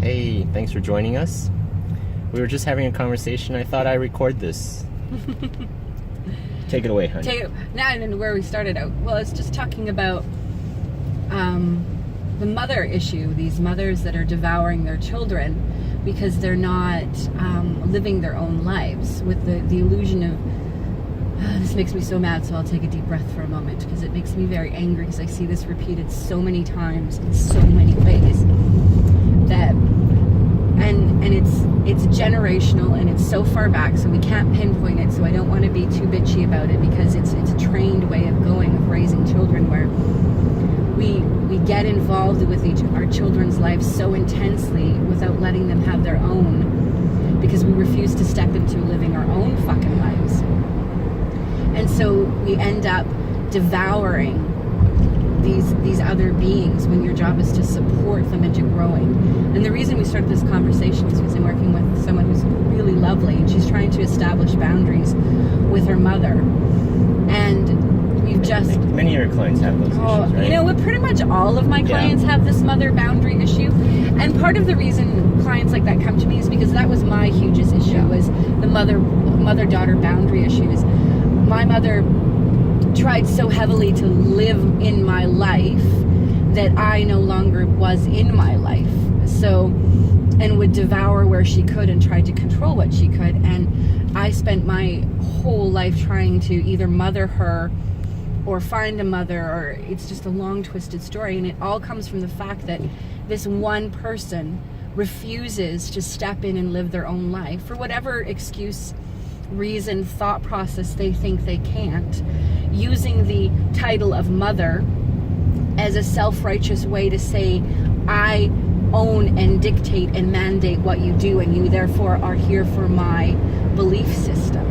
Hey, thanks for joining us. We were just having a conversation. I thought I'd record this. Take it away, honey. Now I don't know where we started out. Well, it's just talking about the mother issue. These mothers that are devouring their children because they're not living their own lives with the illusion of, this makes me so mad, so I'll take a deep breath for a moment because it makes me very angry because I see this repeated so many times in so many ways that, and it's generational and it's so far back, so we can't pinpoint it, so I don't want to be too bitchy about it because it's a trained way of going, of raising children, where we get involved with our children's lives so intensely without letting them have their own, because we refuse to step into living our own fucking lives. And so we end up devouring these other beings when your job is to support them into growing. And the reason we started this conversation is because I'm working with someone who's really lovely, and she's trying to establish boundaries with her mother. And we've just... Many of your clients have those issues, right? You know, pretty much all of my clients have this mother boundary issue. And part of the reason clients like that come to me is because that was my hugest issue, was the mother-daughter boundary issues. My mother tried so heavily to live in my life that I no longer was in my life. So, and would devour where she could and tried to control what she could. And I spent my whole life trying to either mother her or find a mother, or it's just a long twisted story. And it all comes from the fact that this one person refuses to step in and live their own life for whatever excuse, reason, thought process they think they can't, using the title of mother as a self-righteous way to say, I own and dictate and mandate what you do, and you therefore are here for my belief system.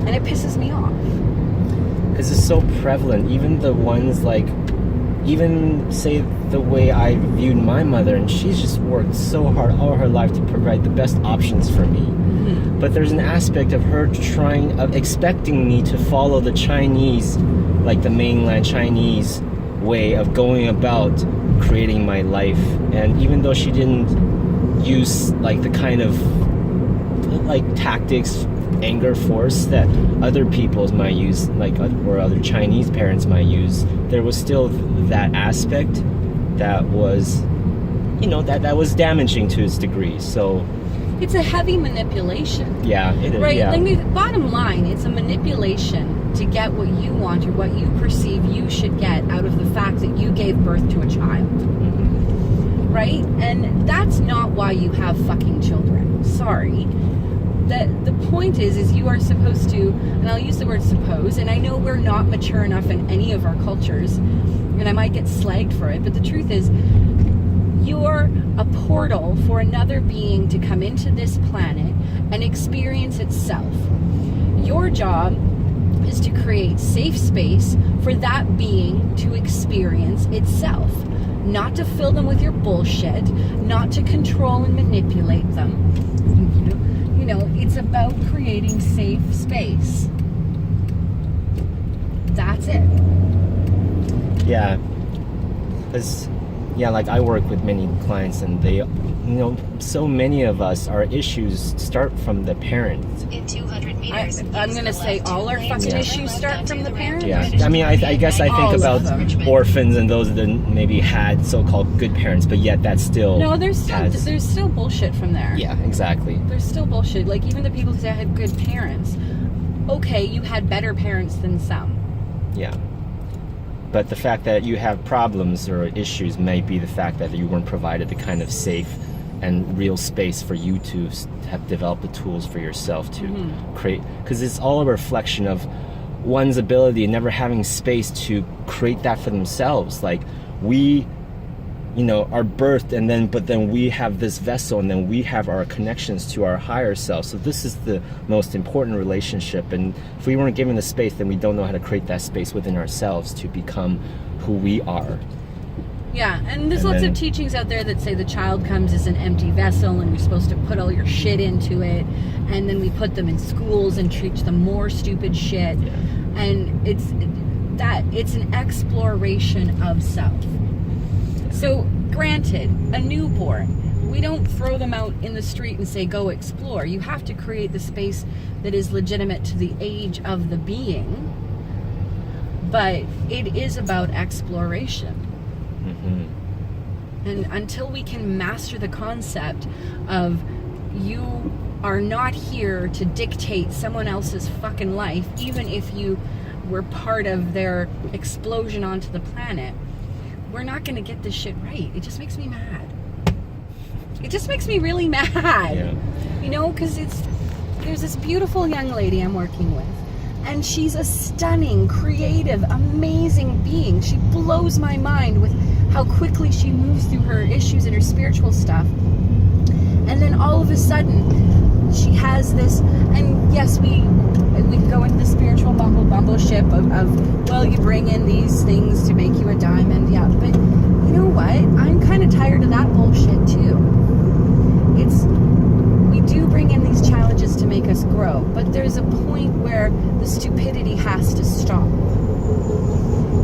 And it pisses me off. Because it's so prevalent. Even the ones like, even say the way I viewed my mother, and she's just worked so hard all her life to provide the best options for me. Mm-hmm. But there's an aspect of her expecting me to follow the Chinese, like the mainland Chinese way of going about creating my life. And even though she didn't use like the kind of like tactics, anger, force that other peoples might use, like, or other Chinese parents might use, there was still that aspect that was, you know, that was damaging to its degree. So it's a heavy manipulation. Yeah, it is. Right? Yeah. I mean, bottom line, it's a manipulation to get what you want or what you perceive you should get out of the fact that you gave birth to a child. Mm-hmm. Right? And that's not why you have fucking children. Sorry. The point is you are supposed to, and I'll use the word suppose, and I know we're not mature enough in any of our cultures, and I might get slagged for it, but the truth is, you're a portal for another being to come into this planet and experience itself. Your job is to create safe space for that being to experience itself. Not to fill them with your bullshit, not to control and manipulate them. You know, it's about creating safe space. That's it. Yeah. Because, yeah, like I work with many clients, and they, you know, so many of us, our issues start from the parents. In 200 meters, I'm going to say all our fucking issues start from the parents. Yeah, I mean, I guess I think about orphans and those that maybe had so-called good parents, but yet that's still... No, there's still bullshit from there. Yeah, exactly. There's still bullshit. Like, even the people who say I had good parents. Okay, you had better parents than some. Yeah. But the fact that you have problems or issues may be the fact that you weren't provided the kind of safe and real space for you to have developed the tools for yourself to create, because it's all a reflection of one's ability and never having space to create that for themselves. Like, we, you know, are birthed, and then we have this vessel, and then we have our connections to our higher self. So this is the most important relationship, and if we weren't given the space, then we don't know how to create that space within ourselves to become who we are. Yeah, and there's lots of teachings out there that say the child comes as an empty vessel and you're supposed to put all your shit into it, and then we put them in schools and teach them more stupid shit. Yeah. And it's an exploration of self. So, granted, a newborn, we don't throw them out in the street and say, go explore. You have to create the space that is legitimate to the age of the being. But it is about exploration. Mm-hmm. And until we can master the concept of you are not here to dictate someone else's fucking life, even if you were part of their explosion onto the planet, we're not going to get this shit right. It just makes me mad. It just makes me really mad. Yeah. You know, because there's this beautiful young lady I'm working with, and she's a stunning, creative, amazing being. She blows my mind with how quickly she moves through her issues and her spiritual stuff. And then all of a sudden, she has this, and yes, we go into the spiritual mumble ship of, well, you bring in these things to make you a diamond, yeah, but you know what? I'm kind of tired of that bullshit too. We do bring in these challenges to make us grow, but there's a point where the stupidity has to stop.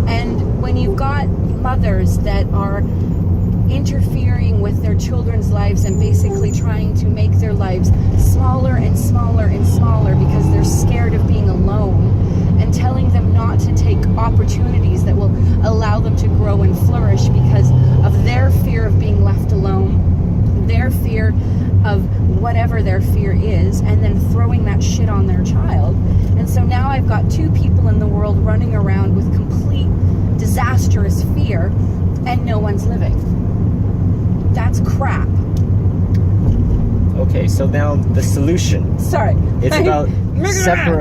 And when you've got mothers that are interfering with their children's lives and basically trying to make their lives smaller and smaller and smaller because they're scared of being alone, and telling them not to take opportunities that will allow them to grow and flourish because of their fear of being left alone, their fear of whatever their fear is, and then throwing that shit on their child. And so now I've got two people in the world running around with complete disastrous fear, and no one's living. That's crap. Okay, so now the solution. Sorry. It's about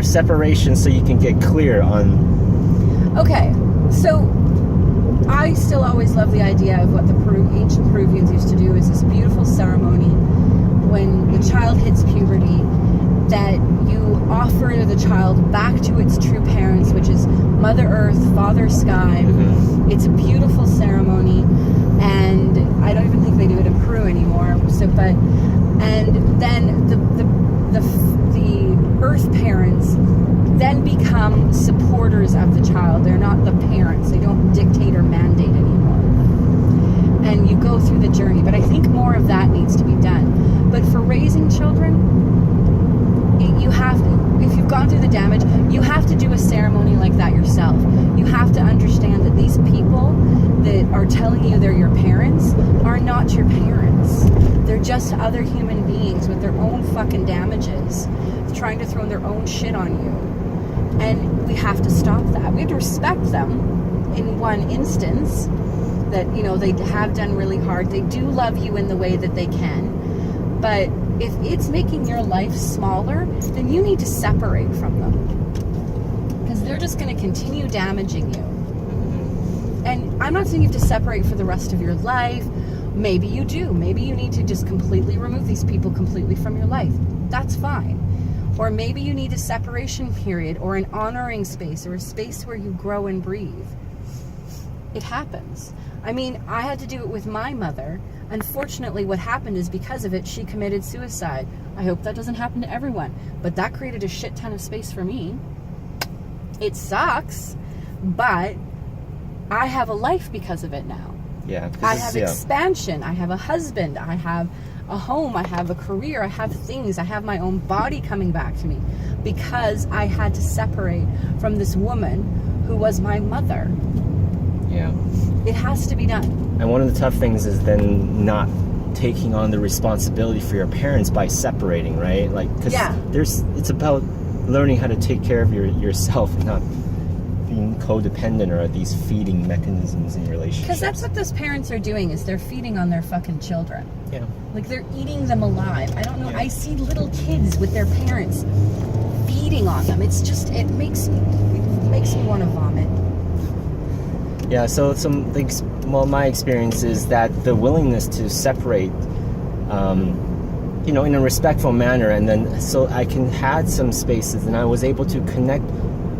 separation so you can get clear on... Okay, so I still always love the idea of what the ancient Peruvians used to do is this beautiful ceremony when the child hits puberty, that you offer the child back to its true parents, which is Mother Earth, Father Sky. Mm-hmm. It's a beautiful ceremony, and I don't even think they do it in Peru anymore. And then the Earth parents then become supporters of the child. They're not the parents. They don't dictate or mandate anymore. And you go through the journey. But I think more of that needs to be done. But for raising children, you have to, if you've gone through the damage, you have to do a ceremony like that yourself. You have to understand that these people that are telling you they're your parents are not your parents. They're just other human beings with their own fucking damages, trying to throw their own shit on you. And we have to stop that. We have to respect them in one instance, that, you know, they have done really hard. They do love you in the way that they can. But if it's making your life smaller, then you need to separate from them, because they're just going to continue damaging you. And I'm not saying you have to separate for the rest of your life. Maybe you do. Maybe you need to just completely remove these people completely from your life. That's fine. Or maybe you need a separation period, or an honoring space, or a space where you grow and breathe. It happens. I mean, I had to do it with my mother. Unfortunately, what happened is, because of it, she committed suicide. I hope that doesn't happen to everyone, but that created a shit ton of space for me. It sucks, but I have a life because of it now. Yeah. I have expansion. I have a husband. I have a home. I have a career. I have things. I have my own body coming back to me, because I had to separate from this woman who was my mother. Yeah. It has to be done. And one of the tough things is then not taking on the responsibility for your parents by separating, right? Like, because it's about learning how to take care of yourself and not being codependent or these feeding mechanisms in relationships. Because that's what those parents are doing, is they're feeding on their fucking children. Yeah. Like, they're eating them alive. I don't know. Yeah. I see little kids with their parents feeding on them. It's just, it makes me want to vomit. Yeah, so some things, well, my experience is that the willingness to separate, you know, in a respectful manner, and then so I can had some spaces, and I was able to connect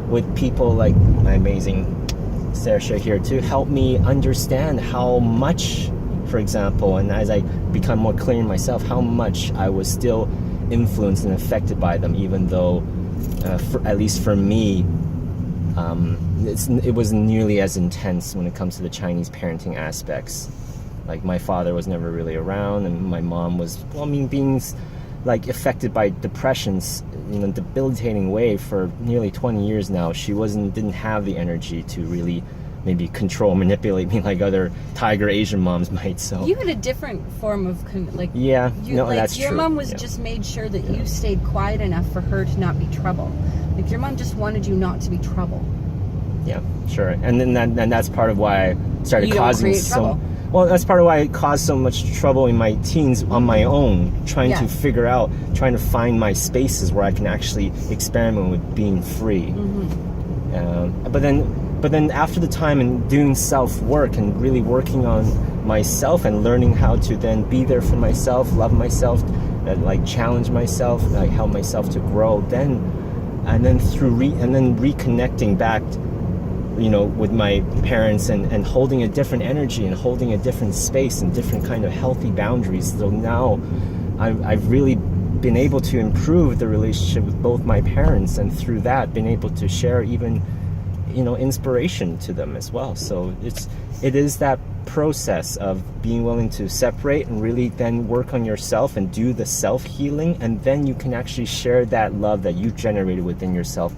with people like my amazing Saoirse here to help me understand how much, for example, and as I become more clear in myself, how much I was still influenced and affected by them, even though, at least for me, it wasn't nearly as intense when it comes to the Chinese parenting aspects. Like my father was never really around, and my mom was, well, I mean, being like affected by depressions in a debilitating way for nearly 20 years now. She didn't have the energy to really maybe control, manipulate me like other tiger Asian moms might. So you had a different form of that's your true. mom was just made sure that you stayed quiet enough for her to not be trouble. Like your mom just wanted you not to be trouble. Yeah, sure. And then that's part of why I started causing trouble. Well, that's part of why I caused so much trouble in my teens on my own, trying to find my spaces where I can actually experiment with being free. But then after the time and doing self-work and really working on myself and learning how to then be there for myself, love myself, like challenge myself, like help myself to grow, then reconnecting back, with my parents and holding a different energy and holding a different space and different kind of healthy boundaries. So now I've really been able to improve the relationship with both my parents, and through that been able to share even inspiration to them as well. So it is that process of being willing to separate and really then work on yourself and do the self-healing, and then you can actually share that love that you've generated within yourself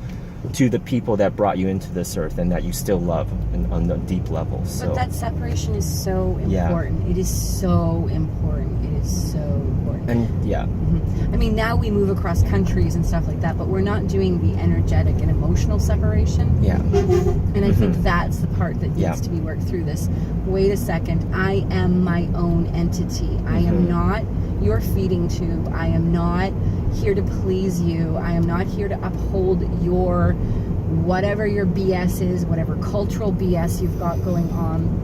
to the people that brought you into this earth and that you still love on the deep level. So but that separation is so important. It is so important. It is so important. And I mean, now we move across countries and stuff like that, but we're not doing the energetic and emotional separation. And I think that's the part that needs to be worked through this. Wait a second, I am my own entity. I am not your feeding tube. I am not here to please you. I am not here to uphold your whatever your BS is, whatever cultural BS you've got going on.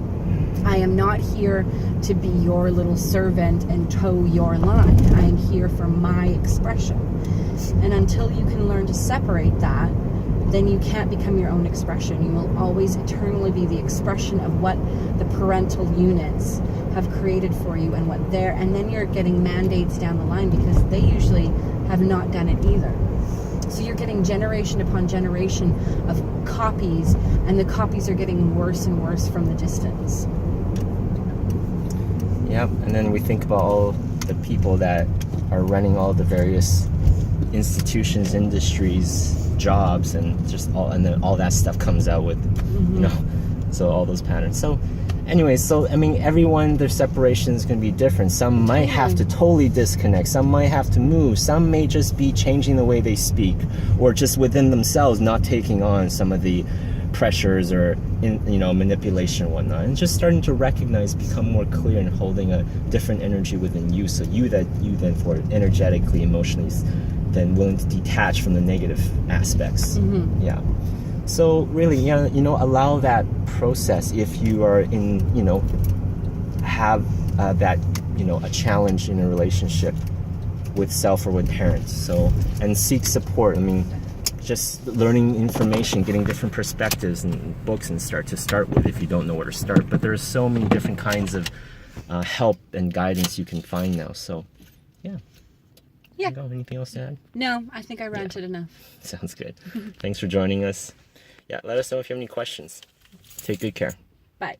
I am not here to be your little servant and toe your line. I am here for my expression. And until you can learn to separate that, then you can't become your own expression. You will always eternally be the expression of what the parental units have created for you and then you're getting mandates down the line because they usually have not done it either. So you're getting generation upon generation of copies, and the copies are getting worse and worse from the distance. And then we think about all the people that are running all the various institutions, industries, jobs, and then all that stuff comes out with, so all those patterns. So anyways, I mean, everyone, their separation is going to be different. Some might have to totally disconnect. Some might have to move. Some may just be changing the way they speak, or just within themselves not taking on some of the pressures or manipulation and whatnot, and just starting to recognize, become more clear, and holding a different energy within you. So you then for energetically, emotionally, then willing to detach from the negative aspects. So really, allow that process if you are in, have that, a challenge in a relationship with self or with parents. So, and seek support. I mean, just learning information, getting different perspectives and books and start with if you don't know where to start. But there's so many different kinds of help and guidance you can find now. So, yeah. Anything else to add? No, I think I ranted enough. Sounds good. Thanks for joining us. Let us know if you have any questions. Take good care. Bye.